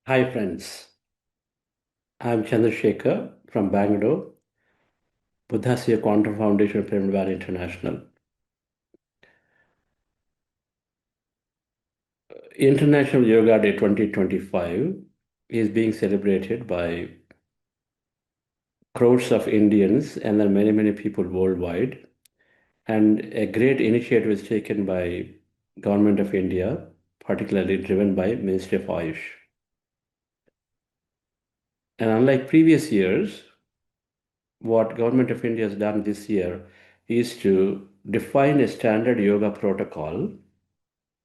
Hi friends, I'm Chandrasekhar from Bangalore, Buddhasya Quantum Foundation, Pyramid Valley International. International Yoga Day 2025 is being celebrated by crores of Indians and then many people worldwide. And a great initiative is taken by Government of India, particularly driven by Ministry of Ayush. And unlike previous years, what Government of India has done this year is to define a standard yoga protocol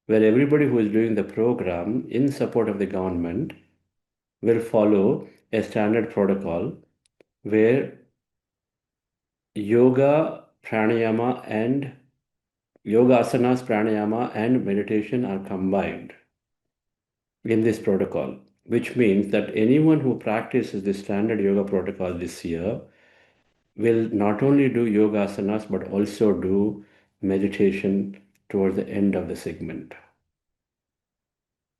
where everybody who is doing the program in support of the government will follow a standard protocol where yoga, pranayama, and yoga asanas, pranayama, and meditation are combined in this protocol, which means that anyone who practices the standard yoga protocol this year will not only do yoga asanas but also do meditation towards the end of the segment.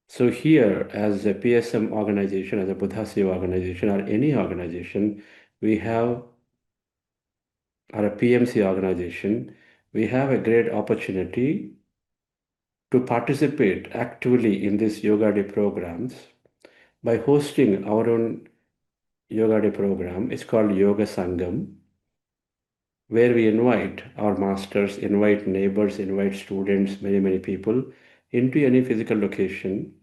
So here, as a PSM organization, as a Buddhasya organization, or any organization, we have, or a PMC organization, we have a great opportunity to participate actively in these Yoga Day programs by hosting our own Yoga Day program. It's called Yoga Sangam, where we invite our masters, invite neighbors, invite students, many people into any physical location.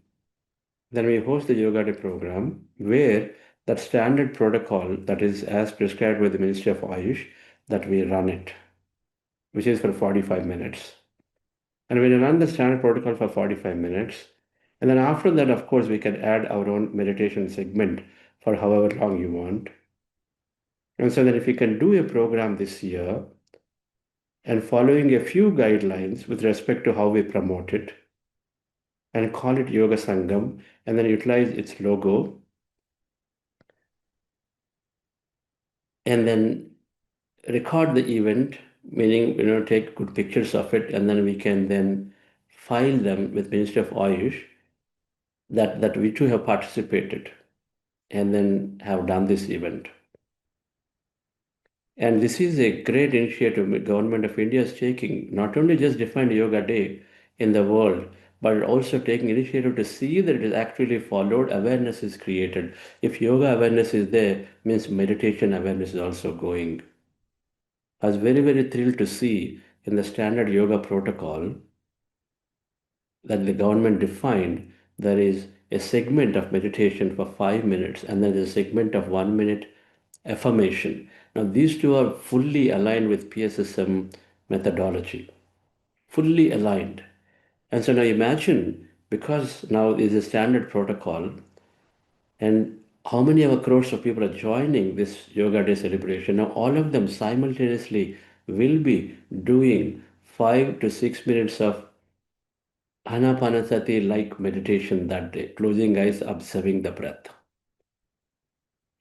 Then we host the Yoga Day program where that standard protocol that is as prescribed by the Ministry of Ayush, that we run it, which is for 45 minutes. And we run the standard protocol for 45 minutes. And then after that, of course, we can add our own meditation segment for however long you want. And so that if we can do a program this year and following a few guidelines with respect to how we promote it and call it Yoga Sangam and then utilize its logo and then record the event, meaning take good pictures of it, and then we can then file them with Ministry of Ayush that we too have participated and then have done this event. And this is a great initiative the Government of India is taking, not only just defined Yoga Day in the world, but also taking initiative to see that it is actually followed, awareness is created. If yoga awareness is there, means meditation awareness is also going. I was very thrilled to see in the standard yoga protocol that the government defined there is a segment of meditation for 5 minutes and then there's a segment of 1 minute affirmation. Now, these two are fully aligned with PSSM methodology, fully aligned. And so now imagine, because now is a standard protocol, and how many of our crores of people are joining this Yoga Day celebration? Now, all of them simultaneously will be doing 5 to 6 minutes of Anapanasati like meditation that day, closing eyes, observing the breath.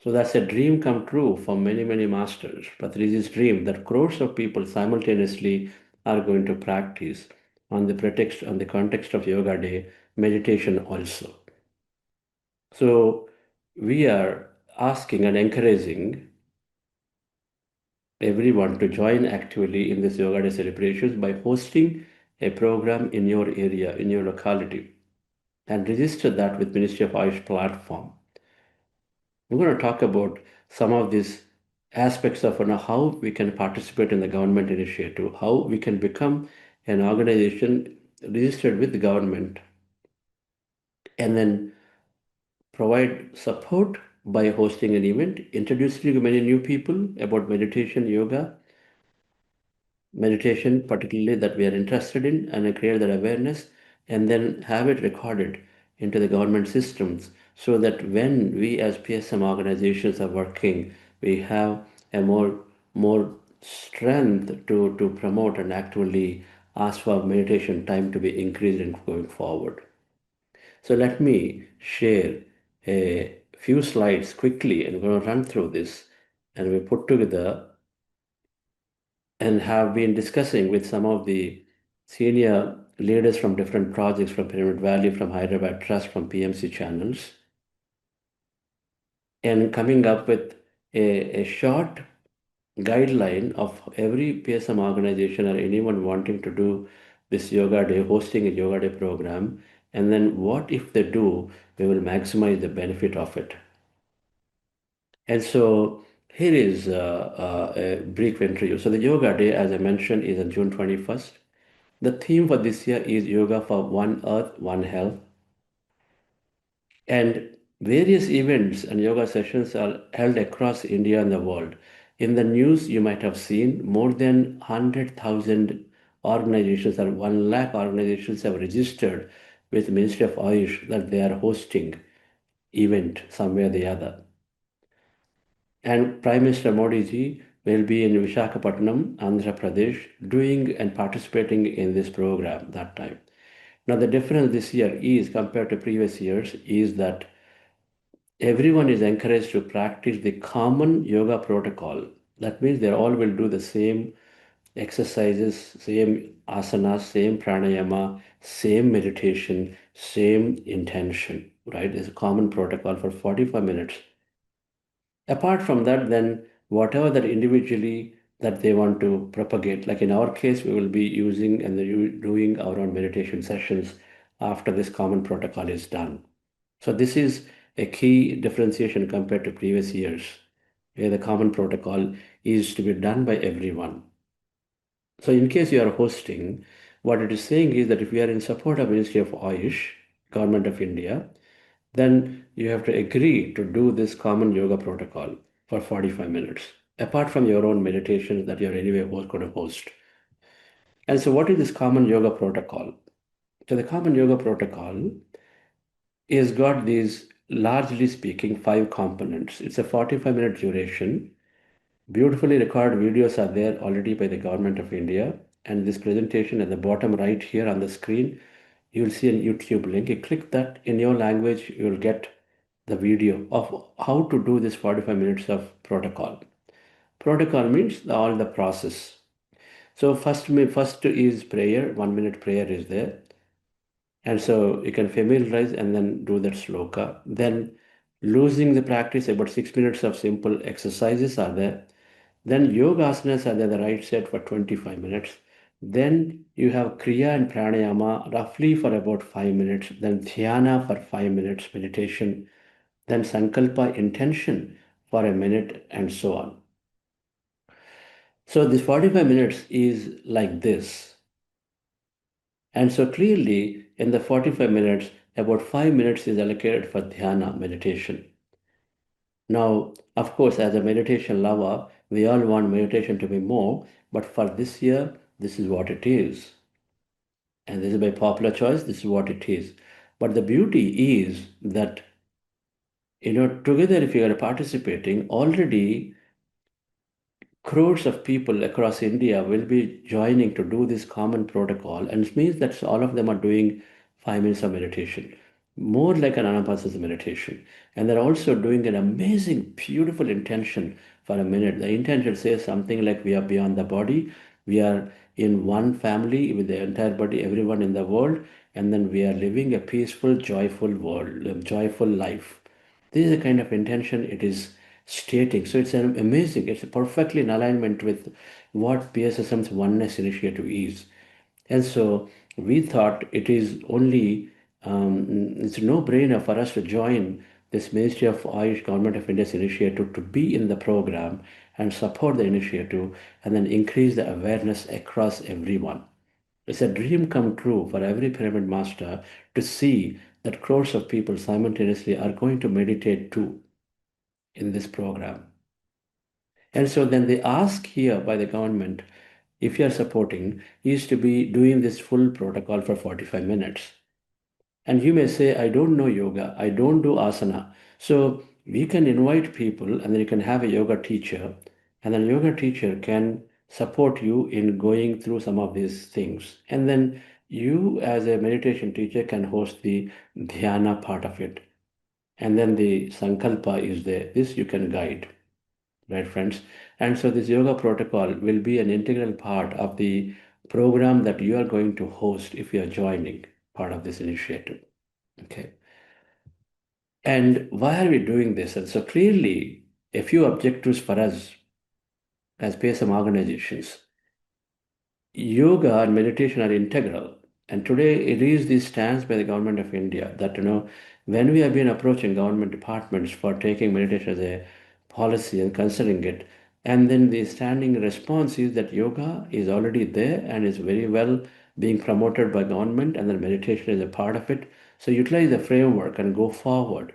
So that's a dream come true for many masters. But there is this dream that crores of people simultaneously are going to practice on the pretext, on the context of Yoga Day, meditation also. So we are asking and encouraging everyone to join actively in this Yoga Day celebrations by hosting a program in your area, in your locality, and register that with Ministry of Ayush platform. We're going to talk about some of these aspects of how we can participate in the government initiative, how we can become an organization registered with the government, and then provide support by hosting an event, introducing many new people about meditation, yoga, meditation particularly that we are interested in, and create that awareness, and then have it recorded into the government systems so that when we as PSM organizations are working, we have a more strength to promote and actually ask for meditation time to be increased and going forward. So let me share a few slides quickly, and we're going to run through this, and we put together and have been discussing with some of the senior leaders from different projects from Pyramid Valley, from Hyderabad Trust, from PMC channels. and coming up with a short guideline of every PSM organization or anyone wanting to do this yoga day, hosting a yoga day program, and then what if they do, we will maximize the benefit of it. And so here is a brief interview. So the yoga day, as I mentioned, is on June 21st. The theme for this year is Yoga for One Earth, One Health. And various events and yoga sessions are held across India and the world. In the news, you might have seen more than 100,000 organizations or 1 lakh organizations have registered with Ministry of Ayush that they are hosting event somewhere or the other. And Prime Minister Modi ji will be in Visakhapatnam, Andhra Pradesh, doing and participating in this program that time. Now, the difference this year is compared to previous years is that everyone is encouraged to practice the common yoga protocol. That means they all will do the same exercises, same asanas, same pranayama, same meditation, same intention, right? There's a common protocol for 45 minutes. Apart from that, then whatever that individually that they want to propagate, like in our case, we will be using and doing our own meditation sessions after this common protocol is done. So this is a key differentiation compared to previous years, where the common protocol is to be done by everyone. So in case you are hosting, what it is saying is that if you are in support of Ministry of Ayush, Government of India, then you have to agree to do this common yoga protocol for 45 minutes, apart from your own meditations that you're anyway going to host. And so what is this common yoga protocol? So the common yoga protocol is got these, largely speaking, 5 components. It's a 45-minute duration. Beautifully recorded videos are there already by the Government of India. And this presentation at the bottom right here on the screen, you'll see a YouTube link. You click that in your language, you'll get the video of how to do this 45 minutes of protocol. Protocol means all the process. So first is prayer, 1 minute prayer is there. And so you can familiarize and then do that sloka. Then losing the practice, about 6 minutes of simple exercises are there. Then yoga asanas are there, the right set for 25 minutes. Then you have kriya and pranayama roughly for about 5 minutes. Then dhyana for 5 minutes, meditation. Then sankalpa, intention for a minute, and so on. So this 45 minutes is like this. And so clearly in the 45 minutes, about 5 minutes is allocated for dhyana, meditation. Now, of course, as a meditation lover, we all want meditation to be more, but for this year, this is what it is. And this is by popular choice, this is what it is. But the beauty is that, together if you are participating, already crores of people across India will be joining to do this common protocol, and it means that all of them are doing 5 minutes of meditation, more like an anapanasati meditation. And they're also doing an amazing, beautiful intention for a minute. The intention says something like we are beyond the body, we are in one family with the entire body, everyone in the world, and then we are living a peaceful, joyful world, a joyful life. This is the kind of intention it is stating. So it's an amazing, it's perfectly in alignment with what PSSM's Oneness Initiative is. And so we thought it is only, it's a no-brainer for us to join this Ministry of Ayush Government of India's initiative to be in the program and support the initiative and then increase the awareness across everyone. It's a dream come true for every pyramid master to see that crores of people simultaneously are going to meditate too in this program. And so then they ask here by the government, if you are supporting, is to be doing this full protocol for 45 minutes. And you may say, I don't know yoga, I don't do asana. So we can invite people and then you can have a yoga teacher, and then yoga teacher can support you in going through some of these things. And then you as a meditation teacher can host the dhyana part of it. And then the sankalpa is there. This you can guide, right, friends? And so this yoga protocol will be an integral part of the program that you are going to host if you are joining part of this initiative. Okay. And why are we doing this? And so clearly, a few objectives for us as PSM organizations. Yoga and meditation are integral. And today it is the stance by the government of India that, when we have been approaching government departments for taking meditation as a policy and considering it, and then the standing response is that yoga is already there and is very well being promoted by government, and then meditation is a part of it. So utilize the framework and go forward.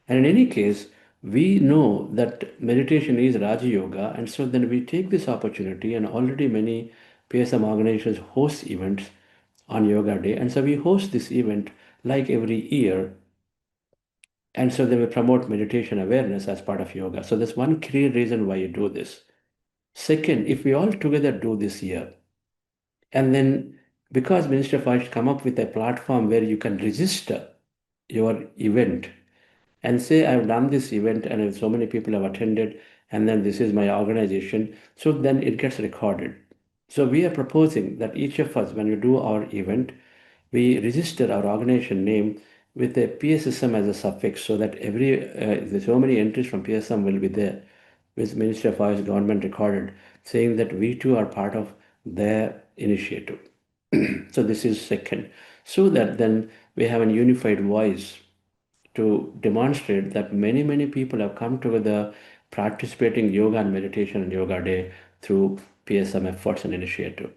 And in any case, we know that meditation is Raja Yoga, and so then we take this opportunity, and already many PSM organizations host events on Yoga Day, and so we host this event like every year, and so then we promote meditation awareness as part of yoga. So that's one clear reason why you do this. Second, if we all together do this year, and then because Minister of Finance come up with a platform where you can register your event and say, I've done this event and so many people have attended, and then this is my organization. So then it gets recorded. So we are proposing that each of us, when we do our event, we register our organization name with a PSSM as a suffix, so that there's so many entries from PSM will be there with Ministry of Finance government recorded, saying that we too are part of their initiative. So this is second, so that then we have a unified voice to demonstrate that many, many people have come together participating yoga and meditation and yoga day through PSM efforts and initiative.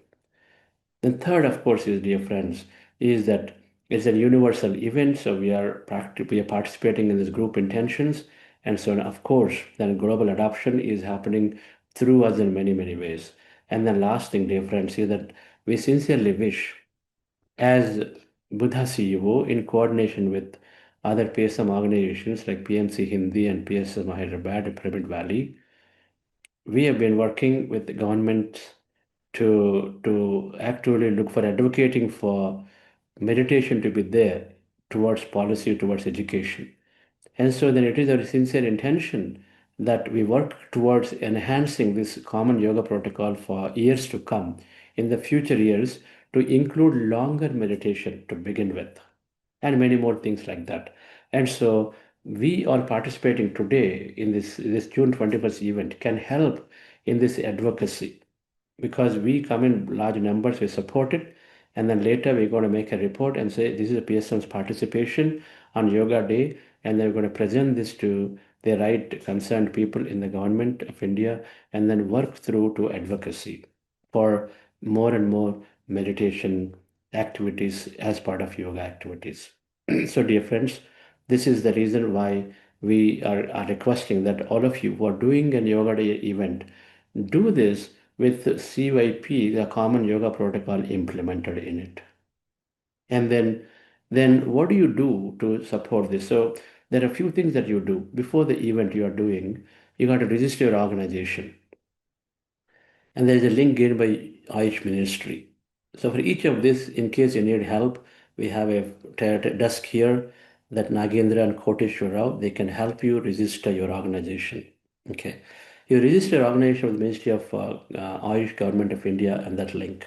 Then third, of course, is, dear friends, is that it's a universal event, so we are participating in this group intentions, and so of course, then global adoption is happening through us in many, many ways. And then last thing, dear friends, is that we sincerely wish, as Buddha CEO, in coordination with other PSM organizations like PMC Hindi and PSM Hyderabad and Pyramid Valley, we have been working with the government to actually look for advocating for meditation to be there towards policy, towards education. And so then it is our sincere intention that we work towards enhancing this common yoga protocol for years to come, in the future years, to include longer meditation to begin with, and many more things like that. And so we are participating today in this June 21st event can help in this advocacy, because we come in large numbers, we support it, and then later we're going to make a report and say this is a PSM's participation on Yoga Day, and then we're going to present this to the right concerned people in the government of India, and then work through to advocacy for more and more meditation activities as part of yoga activities. So, dear friends, this is the reason why we are requesting that all of you who are doing an Yoga Day event do this with CYP, the Common Yoga Protocol, implemented in it. And then what do you do to support this? So there are a few things that you do. Before the event you are doing, you got to register your organization. And there is a link given by Ayush Ministry. So for each of this, in case you need help, we have a desk here that Nagendra and Koteshwar Rao, they can help you register your organization. Okay. You register your organization with the Ministry of Ayush Government of India and that link.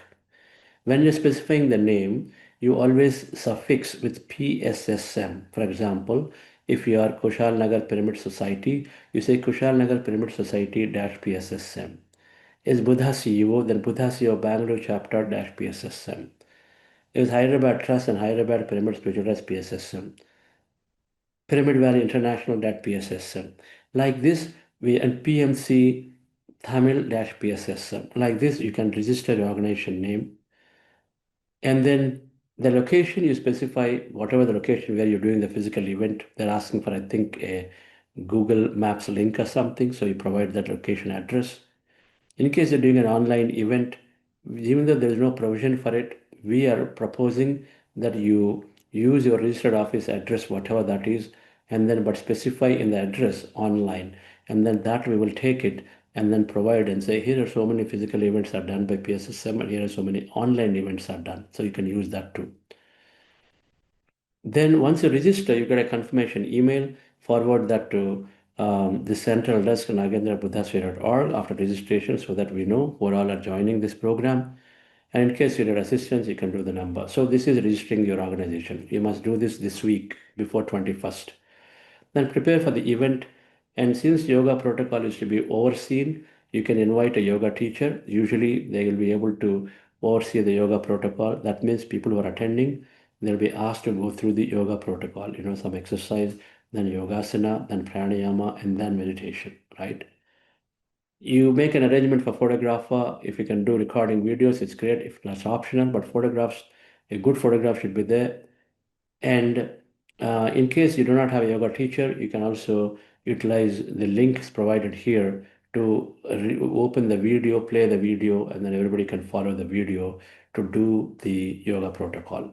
When you're specifying the name, you always suffix with PSSM. For example, if you are Kushal Nagar Pyramid Society, you say Kushal Nagar Pyramid Society dash PSSM. Is Buddha CEO, then Buddha CEO Bangalore chapter dash PSSM. Is Hyderabad Trust and Hyderabad Pyramid Spiritual Trust PSSM. Pyramid Valley International dash PSSM. Like this, we and PMC Tamil dash PSSM. Like this, you can register your organization name, and then the location you specify, whatever the location where you're doing the physical event. They're asking for, I think, a Google Maps link or something, so you provide that location address. In case you're doing an online event, even though there is no provision for it, we are proposing that you use your registered office address, whatever that is, and then but specify in the address online, and then that we will take it and then provide and say, here are so many physical events are done by PSSM, and here are so many online events are done. So you can use that too. Then once you register, you get a confirmation email, forward that to the central desk nagendrabuddhasphere.org after registration, so that we know who all are joining this program. And in case you need assistance, you can do the number. So this is registering your organization. You must do this week before 21st. Then prepare for the event. And since yoga protocol is to be overseen, you can invite a yoga teacher. Usually they will be able to oversee the yoga protocol. That means people who are attending, they'll be asked to go through the yoga protocol, some exercise, then yogasana, then pranayama, and then meditation, right? You make an arrangement for photographer. If you can do recording videos, it's great. If that's optional, but photographs, a good photograph should be there. And in case you do not have a yoga teacher, you can also utilize the links provided here to open the video, play the video, and then everybody can follow the video to do the yoga protocol.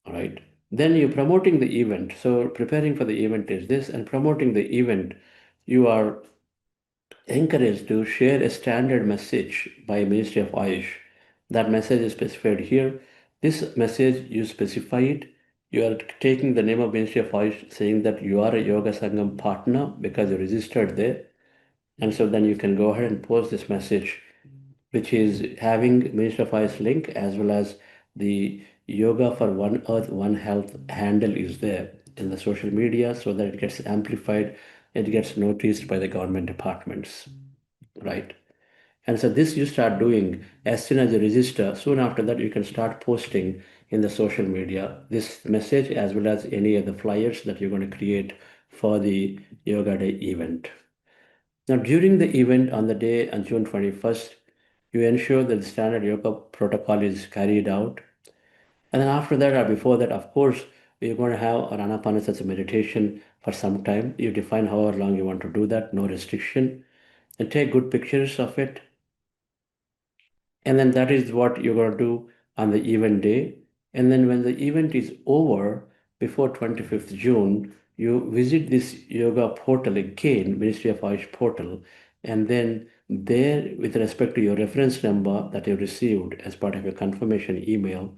All right. Then you're promoting the event. So preparing for the event is this, and promoting the event, you are encouraged to share a standard message by Ministry of Ayush. That message is specified here. This message, you specify it. You are taking the name of Ministry of Ayush, saying that you are a Yoga Sangam partner because you registered there. And so then you can go ahead and post this message, which is having Ministry of Ayush link as well as the Yoga for One Earth, One Health handle is there in the social media so that it gets amplified, it gets noticed by the government departments, right? And so this you start doing as soon as you register. Soon after that, you can start posting in the social media this message as well as any of the flyers that you're going to create for the Yoga Day event. Now, during the event on the day on June 21st, you ensure that the standard yoga protocol is carried out. And then after that or before that, of course, we're going to have an anapanasati meditation for some time. You define however long you want to do that, no restriction, and take good pictures of it. And then that is what you're going to do on the event day. And then when the event is over, before 25th June, you visit this yoga portal again, Ministry of Ayush portal, and then there, with respect to your reference number that you received as part of your confirmation email,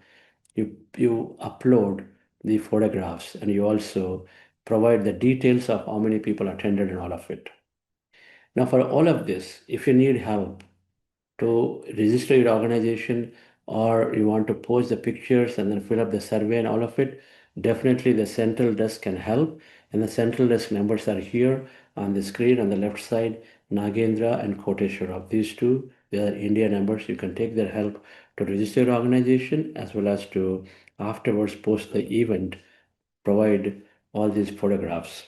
you upload the photographs and you also provide the details of how many people attended and all of it. Now, for all of this, if you need help, to register your organization or you want to post the pictures and then fill up the survey and all of it, definitely the central desk can help. And the central desk numbers are here on the screen on the left side, Nagendra and Koteshwara. These two, they are India numbers. You can take their help to register your organization as well as to afterwards post the event, provide all these photographs.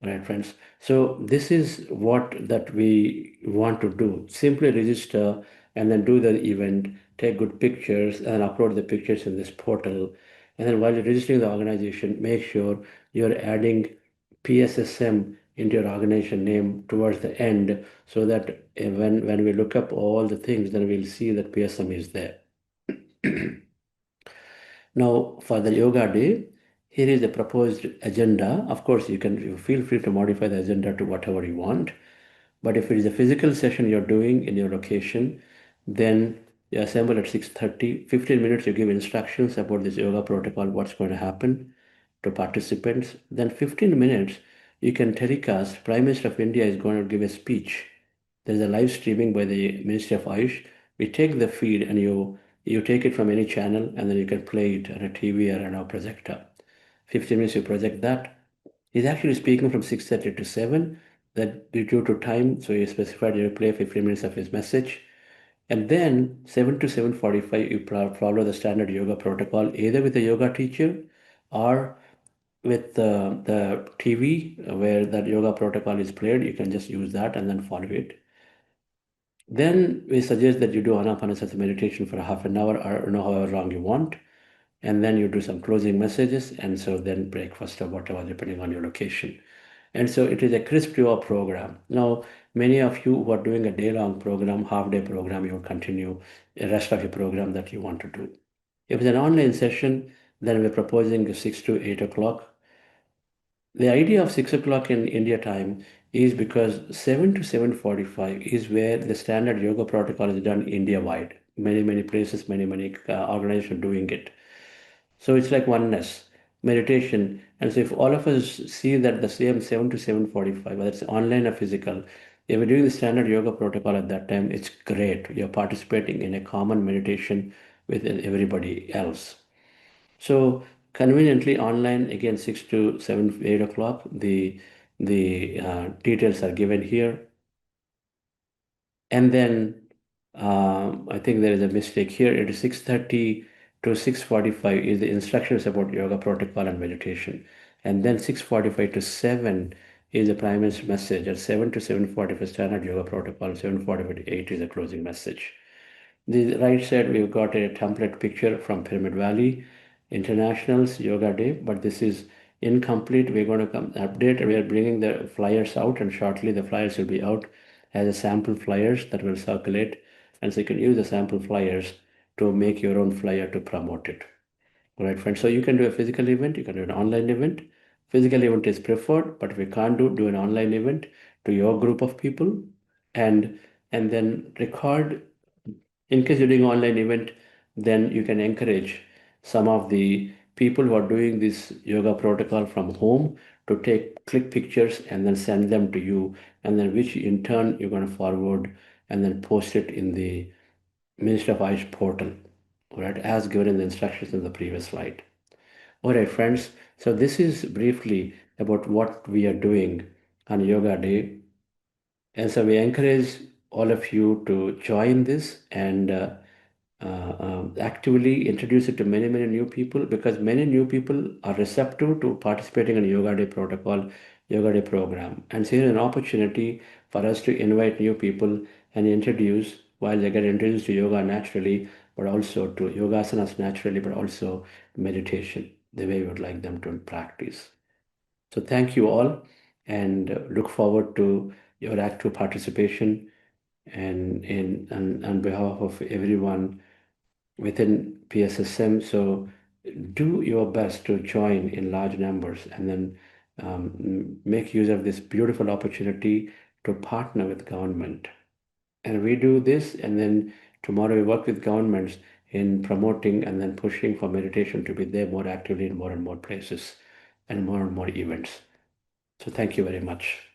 Right, friends. So this is what that we want to do. Simply register and then do the event, take good pictures and upload the pictures in this portal. And then while you're registering the organization, make sure you're adding PSSM into your organization name towards the end so that when we look up all the things, then we'll see that PSM is there. Now, for the yoga day, here is the proposed agenda. Of course, you feel free to modify the agenda to whatever you want. But if it is a physical session you're doing in your location, then you assemble at 6:30. 15 minutes you give instructions about this yoga protocol, what's going to happen to participants. Then 15 minutes you can telecast. Prime Minister of India is going to give a speech. There is a live streaming by the Ministry of Ayush. We take the feed and you take it from any channel and then you can play it on a TV or on a projector. 15 minutes you project that. He's actually speaking from 6:30 to 7. That due to time, so he specified you play 15 minutes of his message. And then 7 to 7:45, you follow the standard yoga protocol, either with a yoga teacher or with the TV where that yoga protocol is played. You can just use that and then follow it. Then we suggest that you do anapanasati meditation for half an hour or however long you want. And then you do some closing messages. And so then breakfast or whatever, depending on your location. And so it is a crisp 2 hour program. Now, many of you who are doing a day-long program, half-day program, you will continue the rest of your program that you want to do. If it's an online session, then we're proposing 6 to 8 o'clock. The idea of 6 o'clock in India time is because 7 to 7:45 is where the standard yoga protocol is done India-wide. Many places, many organizations doing it. So it's like oneness, meditation. And so if all of us see that the same 7 to 7:45, whether it's online or physical, if we're doing the standard yoga protocol at that time, it's great. You're participating in a common meditation with everybody else. So Conveniently online again 6 to 7, 8 o'clock. The details are given here. And then I think there is a mistake here. It is 6:30 to 6:45 is the instructions about yoga protocol and meditation. And then 6:45 to 7 is the prime minister's message. At 7 to 7:45 standard yoga protocol, 7:45 to 8 is the closing message. The right side, we've got a template picture from Pyramid Valley International's Yoga Day, but this is incomplete. We're going to come update. We are bringing the flyers out, and shortly the flyers will be out as a sample flyers that will circulate. And so you can use the sample flyers to make your own flyer to promote it. All right, friends. So you can do a physical event, you can do an online event. Physical event is preferred, but if you can't do an online event to your group of people, and and then record. In case you're doing online event, then you can encourage some of the people who are doing this yoga protocol from home to take click pictures and then send them to you, and then which in turn you're going to forward and then post it in the Ministry of Ayush portal, all right, as given in the instructions in the previous slide. All right, friends. So this is briefly about what we are doing on Yoga Day, and so we encourage all of you to join this and actively introduce it to many, many new people, because many new people are receptive to participating in Yoga Day protocol, Yoga Day program. And so here's an opportunity for us to invite new people and introduce, while they get introduced to yoga naturally, but also to yogasanas naturally, but also meditation, the way we would like them to practice. So thank you all, and look forward to your active participation, and on behalf of everyone within PSSM. So do your best to join in large numbers, and then make use of this beautiful opportunity to partner with government. And we do this, and then tomorrow we work with governments in promoting and then pushing for meditation to be there more actively in more and more places and more events. So thank you very much.